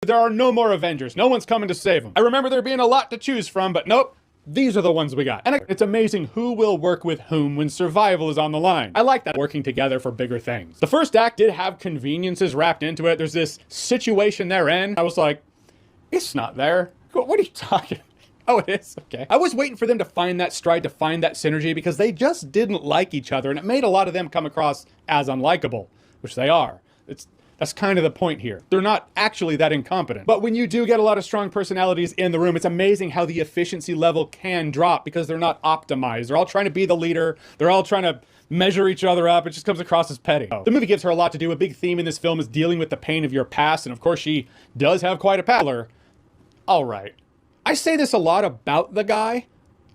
There are no more Avengers. No one's coming to save them. I remember there being a lot to choose from, but nope. These are the ones we got. And it's amazing who will work with whom when survival is on the line. I like that, working together for bigger things. The first act did have conveniences wrapped into it. There's this situation they're in. I was like, it's not there. What are you talking about? Oh, it is? Okay. I was waiting for them to find that stride, to find that synergy, because they just didn't like each other, and it made a lot of them come across as unlikable, which they are. That's kind of the point here. They're not actually that incompetent. But when you do get a lot of strong personalities in the room, it's amazing how the efficiency level can drop because they're not optimized. They're all trying to be the leader. They're all trying to measure each other up. It just comes across as petty. The movie gives her a lot to do. A big theme in this film is dealing with the pain of your past, and of course she does have quite a past. All right. I say this a lot about the guy,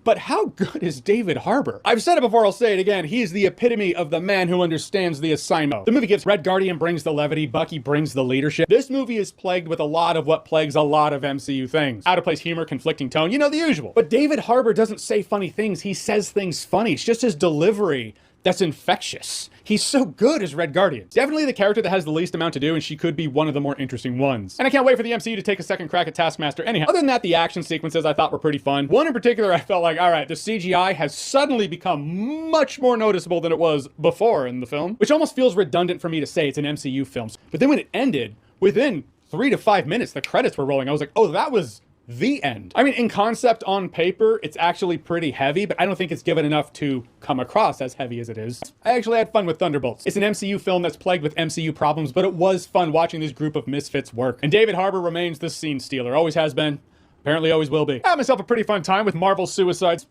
but how good is David Harbour? I've said it before, I'll say it again. He's the epitome of the man who understands the assignment. The movie gives Red Guardian brings the levity, Bucky brings the leadership. This movie is plagued with a lot of what plagues a lot of MCU things. Out of place humor, conflicting tone, you know, the usual. But David Harbour doesn't say funny things, he says things funny. It's just his delivery that's infectious. He's so good as Red Guardian. Definitely the character that has the least amount to do, and she could be one of the more interesting ones. And I can't wait for the MCU to take a second crack at Taskmaster anyhow. Other than that, the action sequences I thought were pretty fun. One in particular, I felt like, all right, the CGI has suddenly become much more noticeable than it was before in the film, which almost feels redundant for me to say it's an MCU film. But then when it ended, within 3 to 5 minutes, the credits were rolling. I was like, oh, that was the end. I mean, in concept, on paper, it's actually pretty heavy, but I don't think it's given enough to come across as heavy as it is. I actually had fun with Thunderbolts. It's an MCU film that's plagued with MCU problems, but it was fun watching this group of misfits work. And David Harbour remains the scene stealer. Always has been. Apparently always will be. I had myself a pretty fun time with Marvel's Suicide.